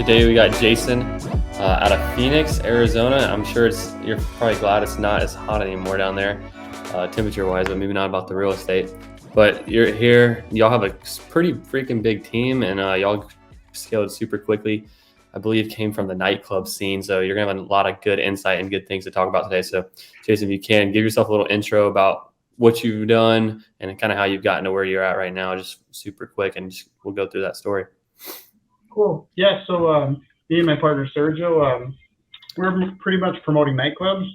Today we got Jayson out of Phoenix, Arizona. I'm sure you're probably glad it's not as hot anymore down there, temperature-wise, but maybe not about the real estate. But you're here. Y'all have a pretty freaking big team, and y'all scaled super quickly. I believe came from the nightclub scene, so you're gonna have a lot of good insight and good things to talk about today. So, Jayson, if you can, give yourself a little intro about what you've done and kind of how you've gotten to where you're at right now, just super quick, and we'll go through that story. Cool. Yeah, so me and my partner Sergio, we're pretty much promoting nightclubs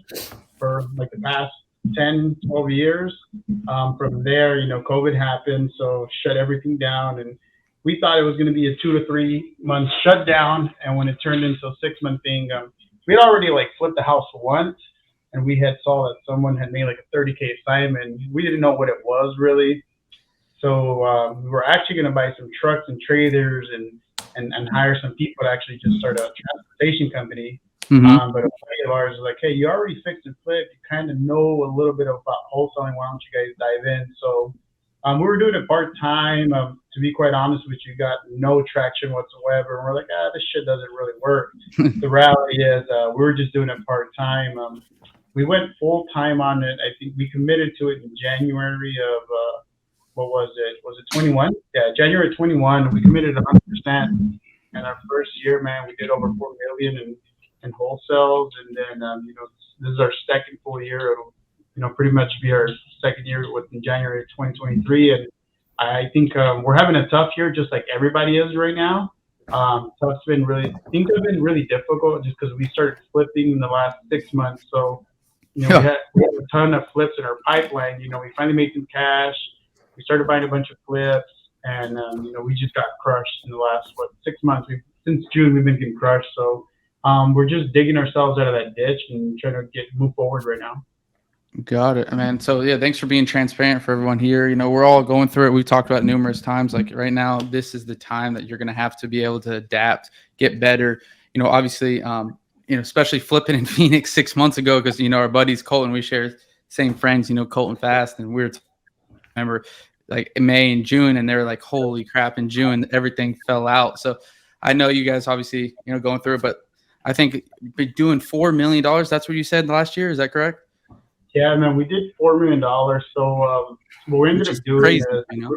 for like the past 10, 12 years. From there, COVID happened, so shut everything down. And we thought it was going to be a 2 to 3 month shutdown. And when it turned into a 6-month thing, we had already flipped the house once, and we had saw that someone had made like a 30K assignment. We didn't know what it was really. So we were actually going to buy some trucks and trailers and hire some people to actually just start a transportation company. Mm-hmm. But a buddy of ours was like, hey, you already fixed and flipped. You kind of know a little bit about wholesaling. Why don't you guys dive in? So we were doing it part-time. To be quite honest with you, got no traction whatsoever. And we're like, this shit doesn't really work. The reality is we were just doing it part-time. We went full-time on it. I think we committed to it in January of what was it? Was it 21? Yeah, January 21. We committed 100%. And our first year, man, we did over 4 million in wholesales. And then, this is our second full year. It'll, pretty much be our second year in January of 2023. And I think we're having a tough year, just like everybody is right now. Things have been really difficult just because we started flipping in the last 6 months. So, we have a ton of flips in our pipeline. We finally made some cash. We started buying a bunch of flips, and we just got crushed in the last 6 months. Since June, we've been getting crushed. So we're just digging ourselves out of that ditch and trying to move forward right now. Got it, man. So yeah, thanks for being transparent for everyone here. We're all going through it. We've talked about it numerous times. Like right now, this is the time that you're going to have to be able to adapt, get better. Obviously, especially flipping in Phoenix 6 months ago, because our buddies Colton, we share same friends. Colton Fast, and remember like in May and June, and they were like, holy crap, in June everything fell out. So I know you guys obviously going through it, but I think doing $4 million, that's what you said last year, is that correct? Yeah, man, we did $4 million. So what we ended up doing crazy, is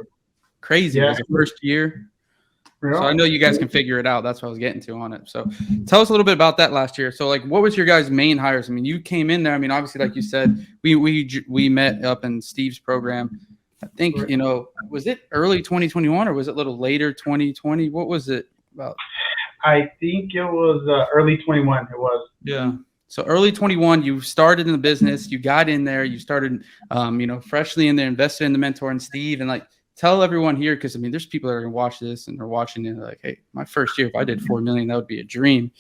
crazy. Yeah. It was the first year. Yeah. So I know you guys can figure it out. That's what I was getting to on it. So tell us a little bit about that last year. So what was your guys' main hires? I mean, you came in there. I mean, obviously, like you said, we met up in Steve's program. I think, was it early 2021 or was it a little later 2020? What was it about? I think it was early 21. It was. Yeah. So early 21, you started in the business. You got in there. You started, freshly in there, invested in the mentor and Steve, and tell everyone here, because there's people that are gonna watch this and they're watching it like, hey, my first year, if I did 4 million, that would be a dream.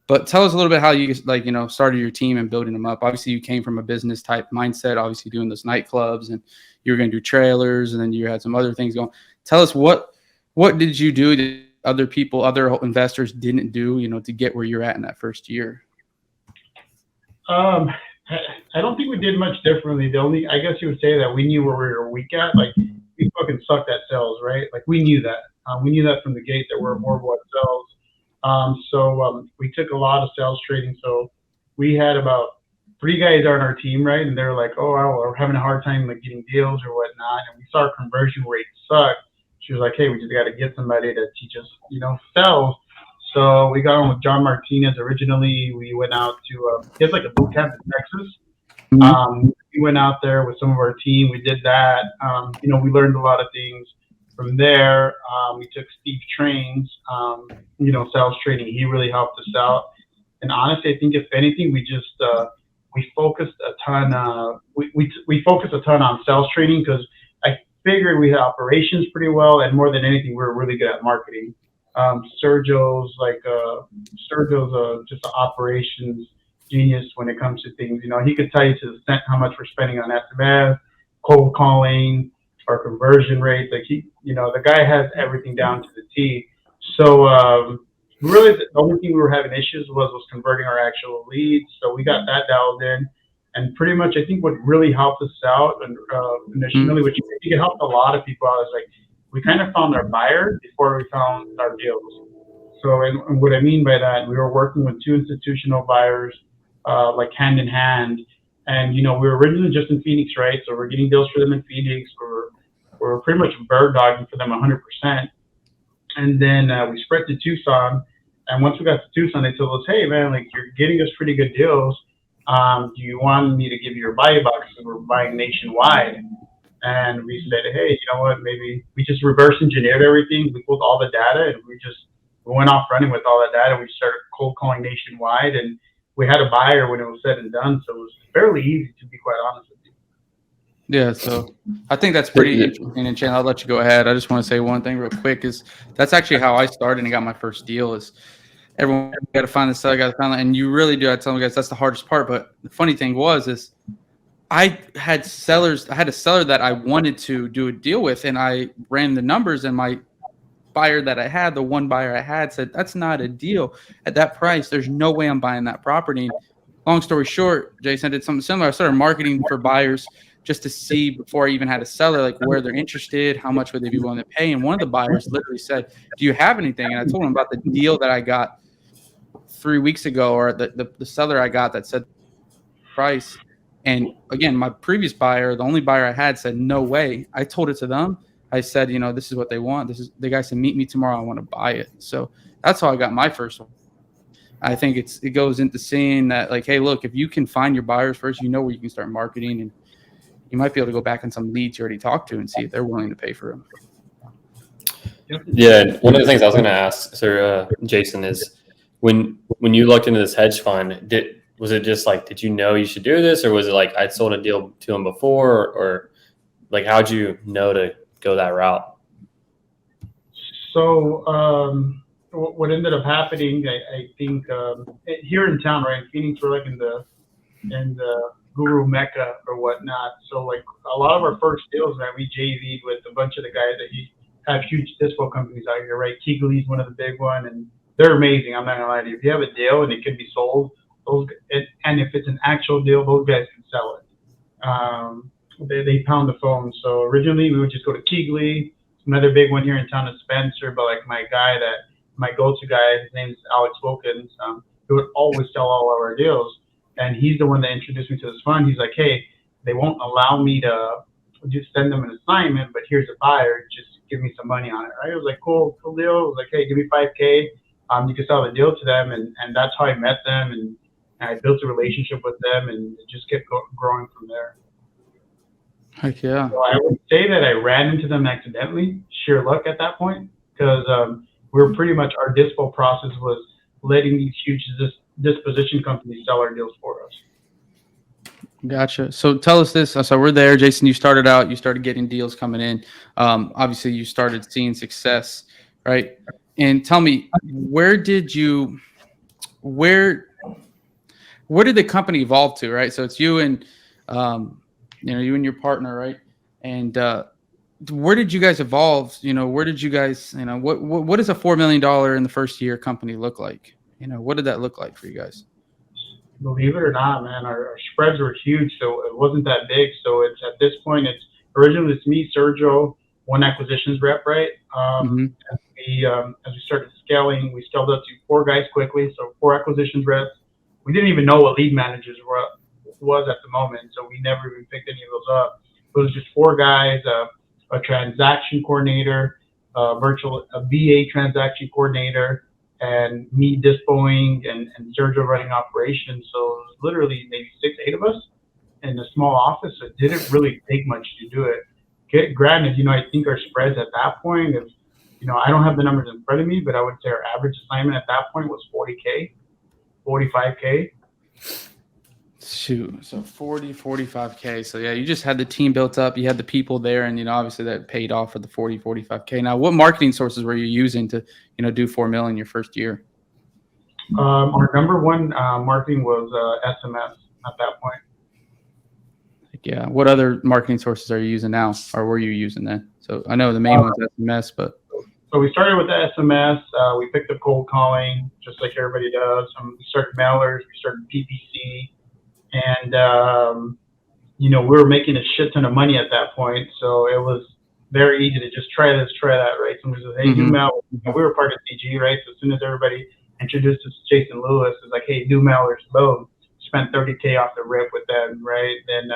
But tell us a little bit how you started your team and building them up. Obviously, you came from a business type mindset, obviously doing those nightclubs, and you were going to do trailers, and then you had some other things going. Tell us what did you do that other investors didn't do, to get where you're at in that first year? I don't think we did much differently. I guess you would say that we knew where we were weak at. We fucking sucked at sales, right? We knew that. We knew that from the gate that we're horrible at sales. So we took a lot of sales training. So we had about 3 guys on our team, right? And they're like, oh, well, we're having a hard time getting deals or whatnot. And we saw our conversion rate suck. She was like, hey, we just got to get somebody to teach us, sales. So we got on with John Martinez originally. We went out to, he has a boot camp in Texas. Mm-hmm. We went out there with some of our team. We did that. We learned a lot of things. From there, we took Steve Train's, sales training. He really helped us out. And honestly, I think if anything, we just we focused a ton. We focused a ton on sales training because I figured we had operations pretty well, and more than anything, we were really good at marketing. Sergio's just an operations genius when it comes to things. He could tell you to the cent how much we're spending on SMS, cold calling, our conversion rate. The guy has everything down to the T. So really, the only thing we were having issues was converting our actual leads. So we got that dialed in. And pretty much, I think what really helped us out initially, which I think it helped a lot of people out, is we kind of found our buyer before we found our deals. So, and what I mean by that, we were working with two institutional buyers, like hand in hand. And, we were originally just in Phoenix, right? So we're getting deals for them in Phoenix. We're pretty much bird dogging for them 100%. And then we spread to Tucson. And once we got to Tucson, they told us, hey, man, like you're getting us pretty good deals. Do you want me to give you your buy box? Because we're buying nationwide. And we said, hey, you know what? Maybe we just reverse engineered everything. We pulled all the data and we went off running with all that data. We started cold calling nationwide, and we had a buyer when it was said and done. So it was fairly easy, to be quite honest with you. Yeah, so I think that's pretty interesting. And Chan, I'll let you go ahead. I just want to say one thing real quick is that's actually how I started and got my first deal. Is everyone got to find the seller, got to find it, and you really do. I tell them guys that's the hardest part. But the funny thing is I had sellers. I had a seller that I wanted to do a deal with, and I ran the numbers, and my buyer that I had, the one buyer I had, said that's not a deal at that price. There's no way I'm buying that property. Long story short, Jayson did something similar. I started marketing for buyers just to see before I even had a seller, like where they're interested, how much would they be willing to pay. And one of the buyers literally said, do you have anything? And I told him about the deal that I got 3 weeks ago, or the seller I got that said price. And again, my previous buyer, the only buyer I had, said, no way. I told it to them. I said, this is what they want. The guy said, meet me tomorrow. I want to buy it. So that's how I got my first one. I think it goes into seeing that, like, hey, look, if you can find your buyers first, where you can start marketing, and you might be able to go back on some leads you already talked to and see if they're willing to pay for them. Yeah, one of the things I was going to ask, Sir Jayson, is when you looked into this hedge fund, was it just like, did you know you should do this, or was it like I sold a deal to him before, or like how'd you know to go that route? So what ended up happening, I think here in town, right, in Phoenix, we're like in the guru mecca or whatnot. So like a lot of our first deals, man, we JV'd with a bunch of the guys that have huge dispo companies out here, right? Keegley's one of the big one, and they're amazing. I'm not gonna lie to you. If you have a deal and it can be sold, and if it's an actual deal, those guys can sell it. They pound the phone. So originally we would just go to Keegley. Another big one here in town is Spencer, but like my go-to guy, his name is Alex Wilkins. He would always sell all of our deals, and he's the one that introduced me to this fund. He's like, hey, they won't allow me to just send them an assignment, but here's a buyer, just give me some money on it. Right? I was like, cool deal. I was like, hey, give me $5K. You can sell the deal to them, and that's how I met them, and I built a relationship with them, and it just kept growing from there. Heck yeah. So I would say that I ran into them accidentally, sheer luck at that point, because we were pretty much, our dispo process was letting these huge disposition companies sell our deals for us. Gotcha. So tell us this. So we're there, Jayson. You started getting deals coming in. Obviously, you started seeing success, right? And tell me, where did the company evolve to, right? So it's you and you and your partner, right? And where did you guys evolve? Where did you guys, what does a $4 million in the first year company look like? What did that look like for you guys? Believe it or not, man, our spreads were huge, so it wasn't that big. So it's at this point, originally it's me, Sergio, one acquisitions rep, right? As we started scaling, we scaled up to 4 guys quickly, so 4 acquisitions reps. We didn't even know what lead managers was at the moment, so we never even picked any of those up. It was just 4 guys, a transaction coordinator, a VA transaction coordinator, and me dispoing and Sergio running operations. So it was literally maybe 6-8 of us in a small office. So it didn't really take much to do it. Granted, I think our spreads at that point, I don't have the numbers in front of me, but I would say our average assignment at that point was $40K, $45K. Shoot, so 45K. So yeah, you just had the team built up, you had the people there, and obviously that paid off for the 45K. Now, what marketing sources were you using to do $4 million your first year? Our number one marketing was SMS at that point. Yeah. What other marketing sources are you using now, or were you using then? So I know the main one's SMS, but so we started with the SMS. We picked up cold calling, just like everybody does. We started mailers. We started PPC. And, we were making a shit ton of money at that point. So it was very easy to just try this, try that, right? Somebody says, hey, do mail. We were part of CG, right? So as soon as everybody introduced us to Jayson Lewis, it's like, hey, do mailers, boom. Spent 30K off the rip with them, right? Then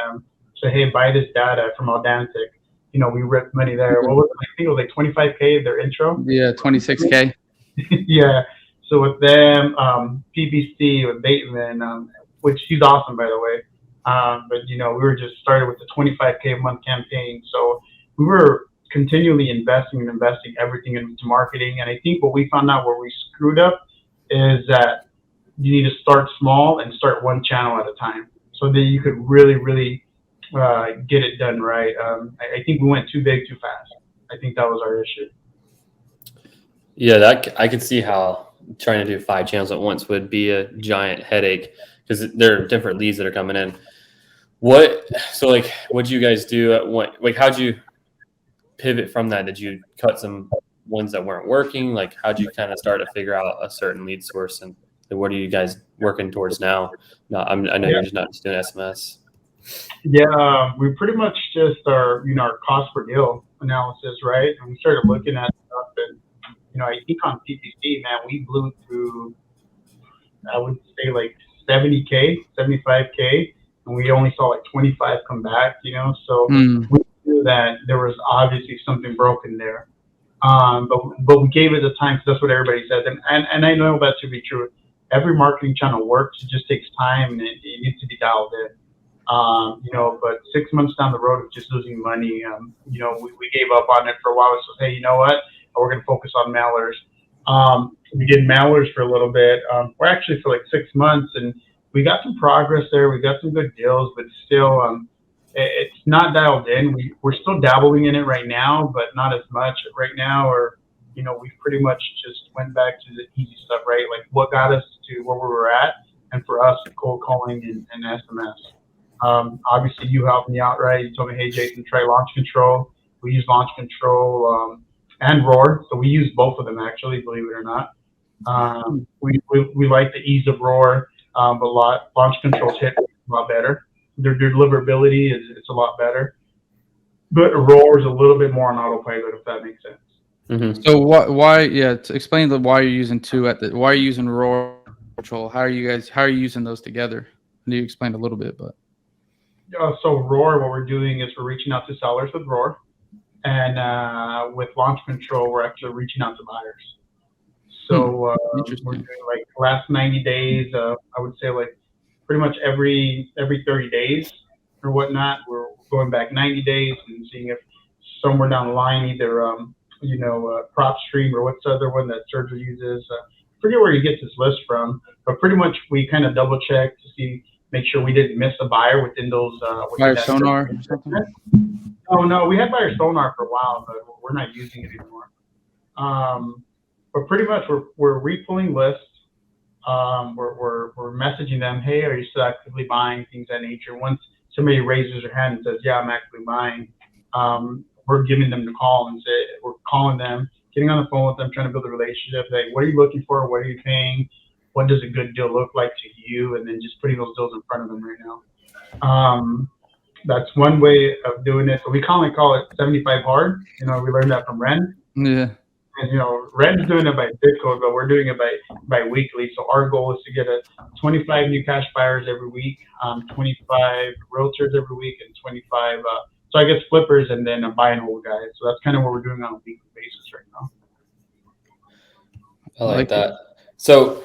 say, hey, buy this data from Audantic. You know, we ripped money there. What was it? I think it was like 25K their intro. Yeah, 26K. Yeah. So with them, PPC with Bateman, which he's awesome, by the way. But you know, we were just started with the 25K a month campaign. So we were continually investing everything into marketing. And I think what we found out where we screwed up is that you need to start small and start one channel at a time, so that you could really, really get it done right. I think we went too big too fast. I think that was our issue. Yeah, that I could see how trying to do 5 channels at once would be a giant headache because there are different leads that are coming in. What did you guys do at one? Like, how'd you pivot from that? Did you cut some ones that weren't working? Like, how'd you kind of start to figure out a certain lead source, and what are you guys working towards now? No, I know you're just not just doing SMS. Yeah, we pretty much just our cost per deal analysis, right? And we started looking at stuff, and I think on PPC, man, we blew through, I would say like 70K, 75K, and we only saw like 25 come back, so we knew that there was obviously something broken there. But we gave it the time, because that's what everybody says. And I know that to be true. Every marketing channel works, it just takes time, and it needs to be dialed in. But 6 months down the road of just losing money, we gave up on it for a while. So, hey, you know what? We're going to focus on mailers. We did mailers for a little bit. We're actually for like 6 months, and we got some progress there. We got some good deals, but still, it's not dialed in. We're still dabbling in it right now, but not as much right now. Or, we pretty much just went back to the easy stuff, right? Like what got us to where we were at, and for us, cold calling and SMS. Obviously, you helped me out, right? You told me, hey, Jayson, try Launch Control. We use Launch Control and Roar, so we use both of them actually, believe it or not. We like the ease of Roar, but Launch Control's hit a lot better. Their deliverability is a lot better, but Roar is a little bit more on autopilot, if that makes sense. Mm-hmm. So why? Yeah, to explain why you're using two why are you using Roar Control? How are you using those together? I know you explained a little bit, but. So Roar, what we're doing is we're reaching out to sellers with Roar, and with Launch Control, we're actually reaching out to buyers. So we're doing like last 90 days. I would say like pretty much every 30 days or whatnot. We're going back 90 days and seeing if somewhere down the line, either Prop Stream or what's the other one that Sergio uses. Forget where he gets his list from, but pretty much we kind of double check to make sure we didn't miss a buyer within those. Buyer sonar or something? Oh no, we had buyer sonar for a while, but we're not using it anymore. But pretty much we're repulling lists. We're messaging them, hey, are you still actively buying, things of that nature. Once somebody raises their hand and says, yeah, I'm actively buying, we're giving them the call and we're calling them, getting on the phone with them, trying to build a relationship. Like, what are you looking for? What are you paying? What does a good deal look like to you? And then just putting those deals in front of them right now. That's one way of doing it. So we call it 75 hard. We learned that from Ren. Yeah. And Ren's doing it by zip code, but we're doing it by weekly. So our goal is to get 25 new cash buyers every week, 25 realtors every week, and 25. So I guess flippers, and then a buy and hold guy. So that's kind of what we're doing on a weekly basis right now. I like that. So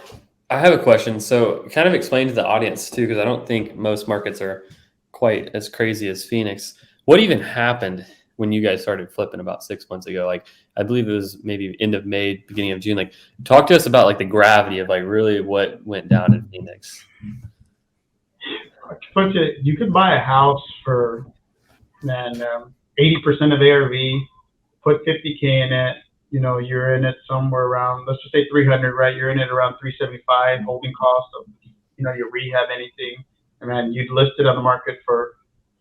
I have a question. So kind of explain to the audience too, because I don't think most markets are quite as crazy as Phoenix. What even happened when you guys started flipping about 6 months ago? Like, I believe it was maybe end of May, beginning of June. Like, talk to us about like the gravity of like really what went down in Phoenix. You could buy a house for 80% of ARV, put 50K in it. You're in it somewhere around, let's just say 300, right? You're in it around 375 holding cost of, your rehab, anything. And then you'd list it on the market for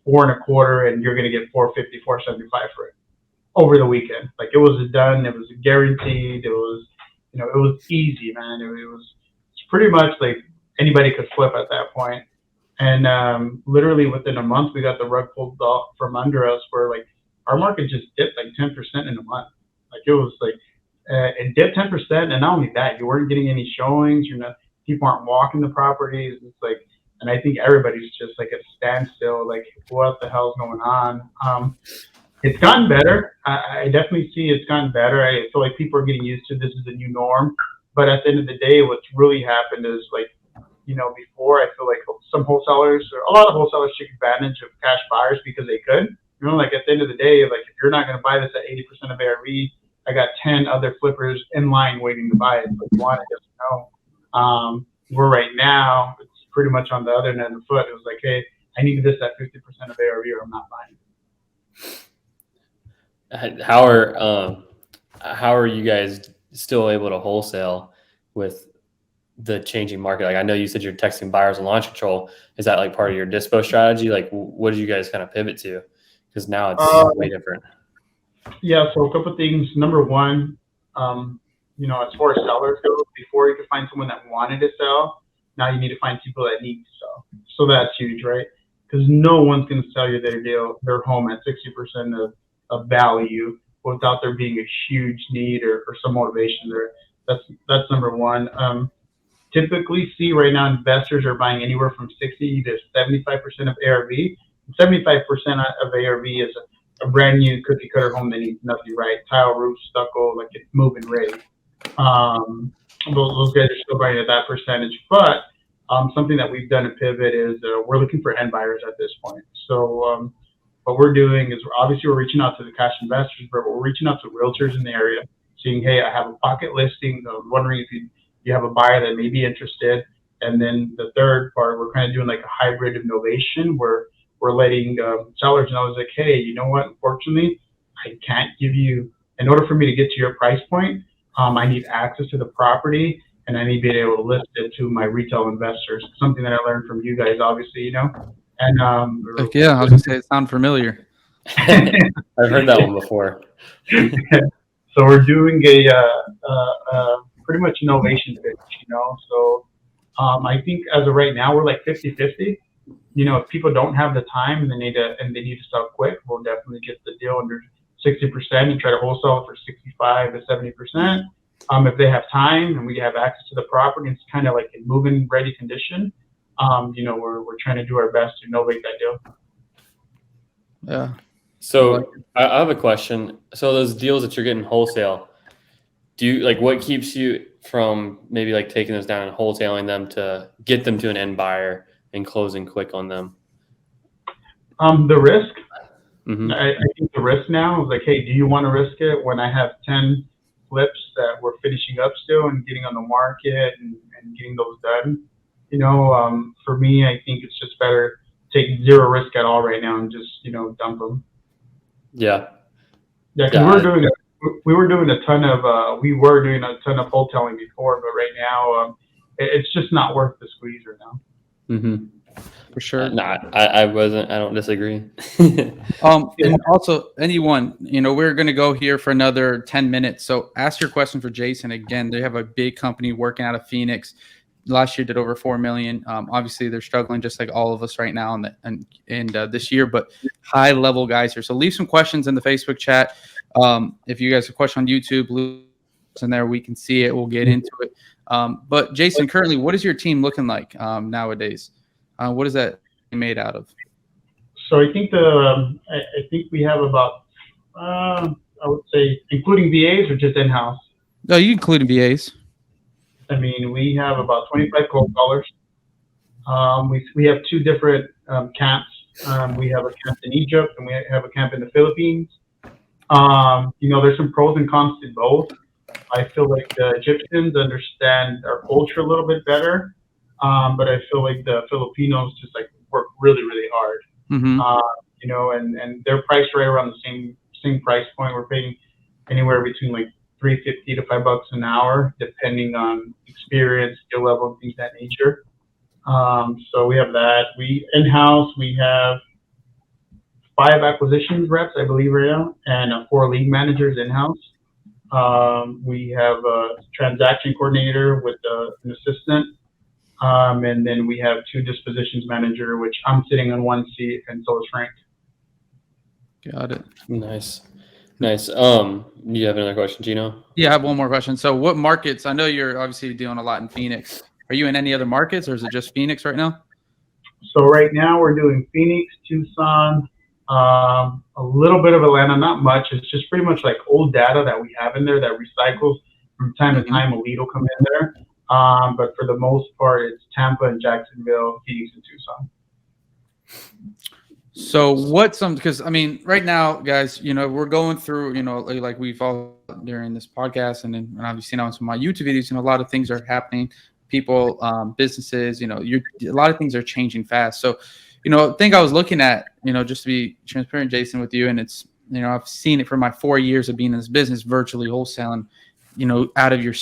4.25, and you're going to get 450, 475 for it over the weekend. Like, it was done. It was guaranteed. It was, it was easy, man. It's pretty much like anybody could flip at that point. And literally within a month, we got the rug pulled off from under us, where like our market just dipped like 10% in a month. Like it was like it dipped 10%, and not only that, you weren't getting any showings. People aren't walking the properties. It's like, and I think everybody's just like at a standstill. Like, what the hell's going on? It's gotten better. I definitely see it's gotten better. I feel like people are getting used to this is the new norm. But at the end of the day, what's really happened is like, before I feel like some wholesalers, or a lot of wholesalers, took advantage of cash buyers because they could. Like at the end of the day, like if you're not going to buy this at 80% of ARV, I got 10 other flippers in line waiting to buy it. But you want it, yes or no. We're right now, it's pretty much on the other end of the foot. It was like, hey, I need this at 50% of ARV or I'm not buying. How are you guys still able to wholesale with the changing market? Like I know you said you're texting buyers on launch control. Is that like part of your dispo strategy? Like what did you guys kind of pivot to? Because now it's way different. Yeah, so a couple of things. Number one, as far as sellers go, before you could find someone that wanted to sell, now you need to find people that need to sell. So that's huge, right? Because no one's going to sell you their home at 60% of value without there being a huge need or some motivation there. That's number one. Typically see right now investors are buying anywhere from 60 to 75% of ARV. 75% of ARV is a brand new cookie cutter home that needs nothing, right? Tile, roof, stucco, like it's moving ready. Those guys are still buying at that percentage. But something that we've done at Pivot is we're looking for end buyers at this point. So what we're doing is we're reaching out to the cash investors, but we're reaching out to realtors in the area, saying, hey, I have a pocket listing. Wondering if you have a buyer that may be interested. And then the third part, we're kind of doing like a hybrid innovation where we're letting sellers know, like, hey, you know what? Unfortunately, I can't give you, in order for me to get to your price point, I need access to the property and I need to be able to list it to my retail investors. Something that I learned from you guys, obviously, And yeah, I was gonna say it sounds familiar. I've heard that one before. So we're doing a pretty much innovation pitch, So I think as of right now, we're like 50-50. If people don't have the time and they need to sell quick, we'll definitely get the deal under 60% and try to wholesale it for 65 to 70%. If they have time and we have access to the property, it's kind of like in move-in ready condition. We're trying to do our best to innovate that deal. Yeah. So I have a question. So those deals that you're getting wholesale, what keeps you from maybe like taking those down and wholesaling them to get them to an end buyer and closing quick on them? The risk. Mm-hmm. I think the risk now is like, hey, do you want to risk it when I have 10 flips that we're finishing up still and getting on the market and getting those done? For me, I think it's just better take zero risk at all right now and just dump them. Yeah. Yeah, because we were doing a ton of wholesaling before, but right now it's just not worth the squeeze right now. Mm-hmm. For sure. No, I don't disagree. And also anyone, we're going to go here for another 10 minutes. So ask your question for Jayson. Again, they have a big company working out of Phoenix. Last year did over 4 million. Obviously they're struggling just like all of us right now and this year, but high level guys here. So leave some questions in the Facebook chat. If you guys have a question on YouTube, leave in there, we can see it. We'll get into it. But Jayson, currently, what is your team looking like nowadays? What is that made out of? So I think I think we have about I would say including VAs or just in-house. No, you include VAs. I mean, we have about 25 cold callers. We have two different camps. We have a camp in Egypt and we have a camp in the Philippines. There's some pros and cons to both. I feel like the Egyptians understand our culture a little bit better, but I feel like the Filipinos just like work really, really hard. Mm-hmm. And they're priced right around the same price point. We're paying anywhere between like $3.50 to $5 an hour, depending on experience, skill level, and things of that nature. So we have that. In-house, we have 5 acquisitions reps, I believe, right now, and 4 lead managers in-house. We have a transaction coordinator with an assistant. And then we have 2 dispositions manager, which I'm sitting on one seat, and so is Frank. Got it. Nice. You have another question, Gino? Yeah, I have one more question. So what markets? I know you're obviously doing a lot in Phoenix. Are you in any other markets, or is it just Phoenix right now? So right now we're doing Phoenix, Tucson, a little bit of Atlanta, not much. It's just pretty much like old data that we have in there that recycles from time to time. A lead will come in there, but for the most part, it's Tampa and Jacksonville, Phoenix and Tucson. So what's some, because I mean, right now, guys, we're going through, like we've all during this podcast and then and obviously now on some of my YouTube videos, a lot of things are happening. People, businesses, a lot of things are changing fast. So, I think I was looking at, just to be transparent, Jayson, with you, and it's, I've seen it for my 4 years of being in this business, virtually wholesaling, out of your,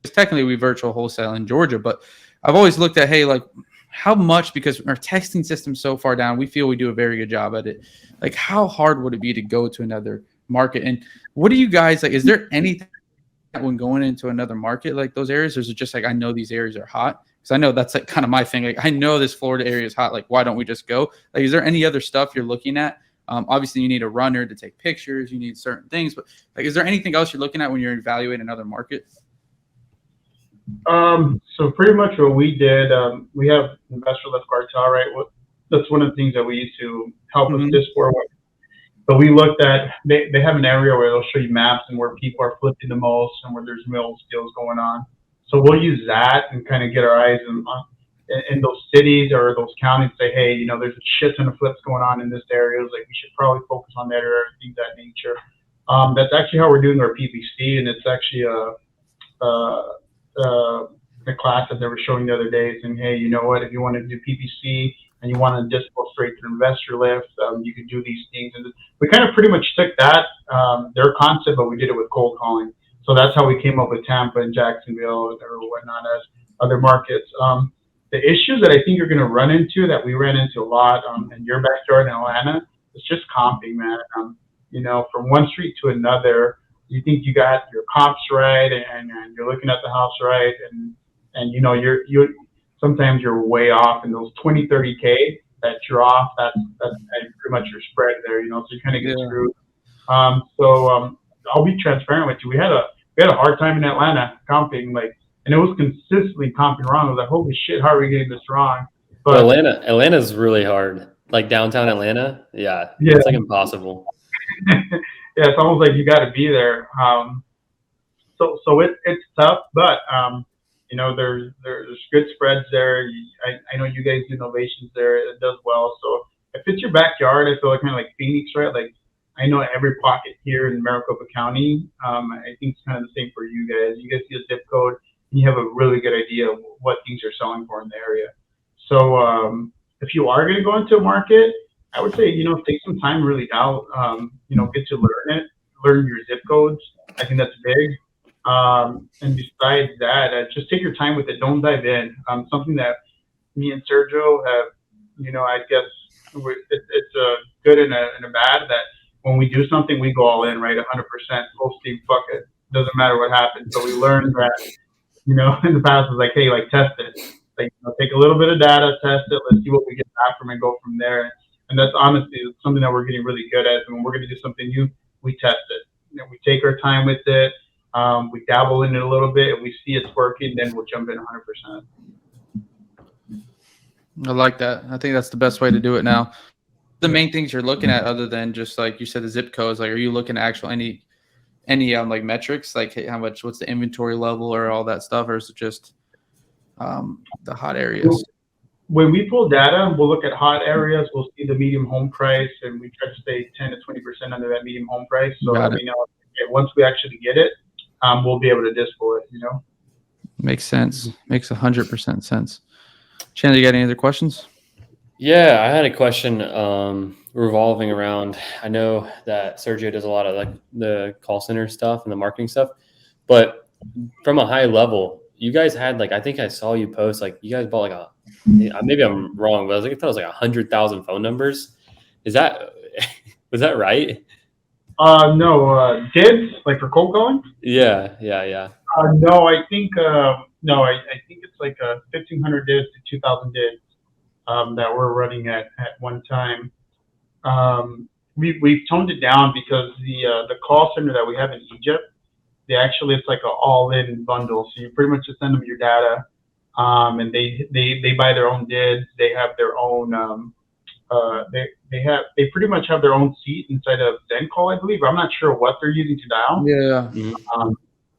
technically we virtual wholesale in Georgia, but I've always looked at, hey, like, how much, because our texting system's so far down, we feel we do a very good job at it. Like, how hard would it be to go to another market? And what do you guys like? Is there anything when going into another market like those areas, or is it just like, I know these areas are hot? Because I know that's like kind of my thing. Like, I know this Florida area is hot. Like, why don't we just go? Like, is there any other stuff you're looking at? Obviously, you need a runner to take pictures. You need certain things, but like, is there anything else you're looking at when you're evaluating another market? So pretty much what we did, we have investor-led cartel, right? That's one of the things that we used to help us disport with. But we looked at, they have an area where they'll show you maps and where people are flipping the most and where there's mill deals going on. So we'll use that and kind of get our eyes in those cities or those counties, say, hey, there's a shit ton of flips going on in this area. It's like, we should probably focus on that area, things of that nature. That's actually how we're doing our PPC, and it's actually the class that they were showing the other day, saying, hey, you know what, if you want to do PPC and you want to just go straight to investor lift, you can do these things. And we kind of pretty much took that, their concept, but we did it with cold calling. So that's how we came up with Tampa and Jacksonville or whatnot as other markets. The issues that I think you're going to run into, that we ran into a lot in your backyard in Atlanta, it's just comping, man. From one street to another, you think you got your comps right and you're looking at the house right, and you're sometimes you're way off in those 20-30K that you're off. That's pretty much your spread there, so you kind of get screwed. I'll be transparent with you. We had a hard time in Atlanta comping, and it was consistently comping wrong. I was like, holy shit, how are we getting this wrong? But Atlanta's really hard. Like downtown Atlanta, yeah. It's like impossible. Yeah, it's almost like you got to be there. So it's tough, but there's good spreads there. I know you guys do innovations there. It does well. So if it's your backyard, I feel like kind of like Phoenix, right? Like, I know every pocket here in Maricopa County. I think it's kind of the same for you guys. You guys see a zip code, and you have a really good idea of what things are selling for in the area. So if you are going to go into a market, I would say, take some time really out, get to learn your zip codes. I think that's big. And besides that, just take your time with it. Don't dive in. Something that me and Sergio have, I guess it's a good and a bad, that when we do something, we go all in, right? 100%, full steam, fuck it. Doesn't matter what happens. So we learned that, in the past, was like, hey, like, test it. Like, take a little bit of data, test it. Let's see what we get back from it, and go from there. And that's honestly something that we're getting really good at. And when we're going to do something new, we test it. We take our time with it. We dabble in it a little bit. If we see it's working, then we'll jump in 100%. I like that. I think that's the best way to do it now. The main things you're looking at, other than just like you said, the zip codes, like, are you looking at actual any like metrics, like what's the inventory level or all that stuff, or is it just the hot areas? When we pull data, we'll look at hot areas. We'll see the medium home price, and we try to stay 10 to 20% under that medium home price. So once we actually get it, we'll be able to display it. Makes sense. Makes 100% sense. Chandler, you got any other questions? Yeah, I had a question revolving around, I know that Sergio does a lot of like the call center stuff and the marketing stuff, but from a high level, you guys had like, I think I saw you post, like you guys bought like maybe I'm wrong, but I thought it was like 100,000 phone numbers. Was that right? No, dids, like for cold calling? Yeah. No, I think it's like 1,500 dids to 2,000 dids that we're running at one time. we've toned it down because the call center that we have in Egypt, it's like an all-in bundle. So you pretty much just send them your data, and they buy their own dids. They have their own they pretty much have their own seat inside of Zen call, I believe. I'm not sure what they're using to dial. Yeah.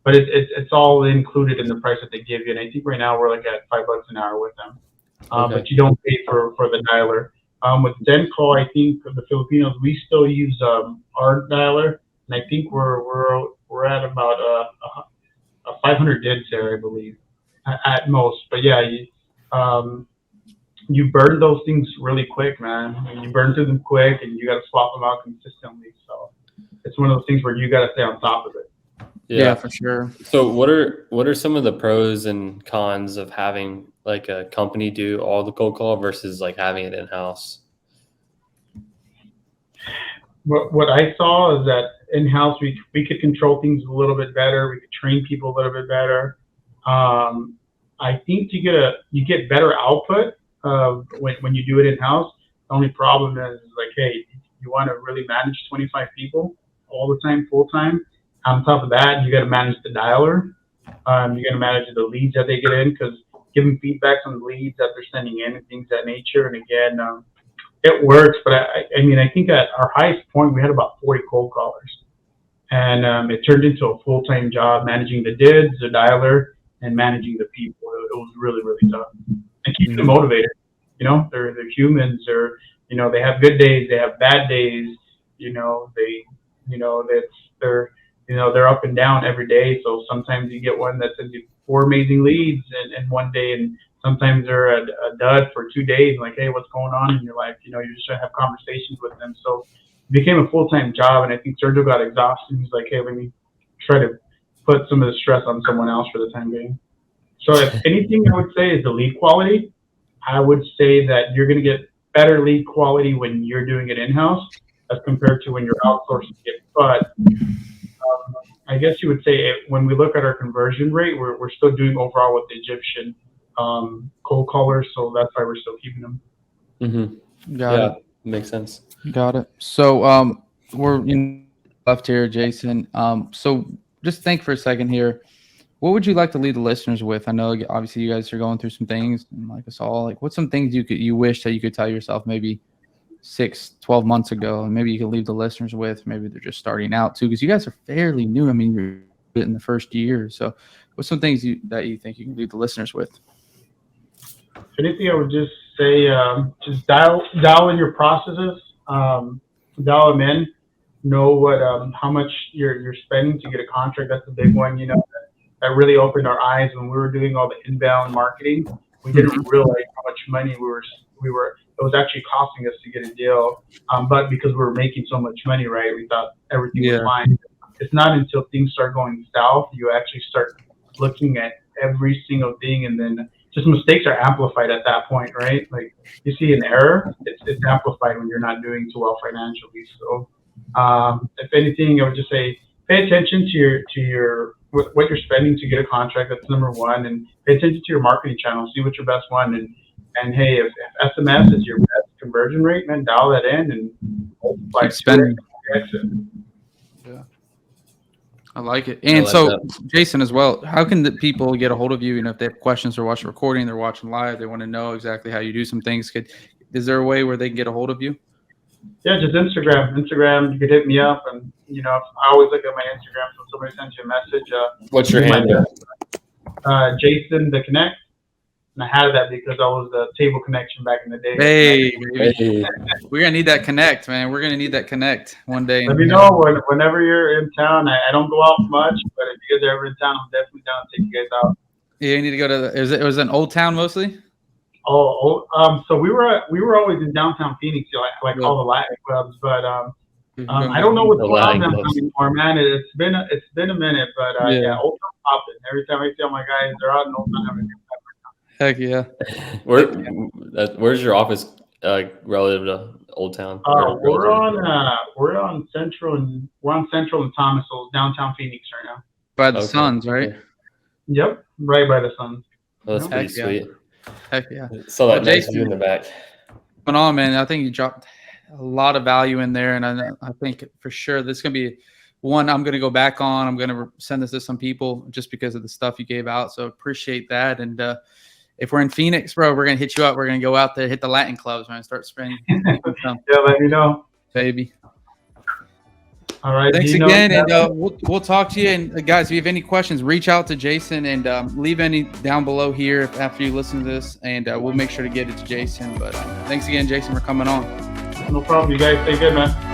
But it's all included in the price that they give you. And I think right now we're like at $5 an hour with them. Okay. But you don't pay for the dialer. With Zen call, I think for the Filipinos, we still use our dialer, and I think we're at about a 500 dids there, I believe, at most. But yeah, you burn those things really quick, man. You burn through them quick, and you got to swap them out consistently. So it's one of those things where you got to stay on top of it. Yeah, for sure. So what are some of the pros and cons of having like a company do all the cold call versus like having it in-house? What I saw is that in-house we could control things a little bit better. We could train people a little bit better. I think you get better output when you do it in-house. The only problem is like, hey, you want to really manage 25 people all the time, full time. On top of that, you got to manage the dialer. You got to manage the leads that they get in, because giving feedback on the leads that they're sending in and things of that nature. And again, it works, but I mean, I think at our highest point we had about 40 cold callers, and it turned into a full-time job managing the dids, the dialer, and managing the people. It was really, really tough, and keeping them motivated. You know, they're humans. They have good days, they have bad days. They're up and down every day. So sometimes you get one that sends you 4 amazing leads in one day, and sometimes they're a dud for 2 days. Like, hey, what's going on in your life? You're just trying to have conversations with them. So it became a full-time job, and I think Sergio got exhausted. He's like, hey, let me try to put some of the stress on someone else for the time being. So if anything, I would say is the lead quality. I would say that you're going to get better lead quality when you're doing it in-house as compared to when you're outsourcing it. But I guess you would say when we look at our conversion rate, we're still doing overall with the Egyptian cold callers, so that's why we're still keeping them. Mm-hmm. Got it. Makes sense. Got it. So we're left here, Jayson. So just think for a second here. What would you like to leave the listeners with? I know obviously you guys are going through some things, and like us all. Like, what's some things you wish that you could tell yourself maybe 6-12 months ago, and maybe you could leave the listeners with? Maybe they're just starting out too, because you guys are fairly new. I mean, you're in the first year. So what's some things that you think you can leave the listeners with? If anything, I would just say just dial in your processes, dial them in, know what how much you're spending to get a contract. That's a big one. That really opened our eyes when we were doing all the inbound marketing. We didn't realize how much money we were. It was actually costing us to get a deal, but because we were making so much money, right? We thought everything was fine. It's not until things start going south you actually start looking at every single thing, and then just mistakes are amplified at that point, right? Like you see an error, it's amplified when you're not doing too well financially. So, if anything, I would just say pay attention to your what you're spending to get a contract. That's number one, and pay attention to your marketing channels. See what's your best one, and hey, if SMS is your best conversion rate, man, dial that in and multiply spending. Yeah, I like it. And so, Jayson, as well, how can the people get a hold of you? If they have questions, they're watching recording, they're watching live, they want to know exactly how you do some things. Is there a way where they can get a hold of you? Yeah, just Instagram. You could hit me up, and I always look at my Instagram. So if somebody sends you a message, what's your handle? Jayson the Connect. And I had that because I was the table connection back in the day. Hey. We're gonna need that connect, man. We're gonna need that connect one day. Let me know whenever you're in town. I don't go out much, but if you guys are ever in town, I'm definitely down to take you guys out. Yeah, you need to go to. It was an Old Town mostly. So we were always in downtown Phoenix, like all the Latin clubs, but I don't know what's going on downtown anymore, man. It's been a minute, but yeah, Old Town popping. Every time I see all my guys, they're out in Old Town having a good time. Heck yeah. Where's your office relative to Old Town? We're on Central and Thomas, so downtown Phoenix right now. By the Suns, right? Yep, right by the Suns. Oh, that's pretty sweet. Heck yeah. So that nice view in the back. But man, I think you dropped a lot of value in there, and I think for sure this is gonna be one I'm gonna go back on. I'm gonna send this to some people just because of the stuff you gave out. So appreciate that. And if we're in Phoenix, bro, we're gonna hit you up. We're gonna go out there, hit the Latin clubs, man. Start spending some, Yeah, let me know. baby. All right. Thanks Gino, again, and we'll talk to you. And guys, if you have any questions, reach out to Jayson and leave any down below here after you listen to this, and we'll make sure to get it to Jayson. But thanks again, Jayson, for coming on. No problem. You guys stay good, man.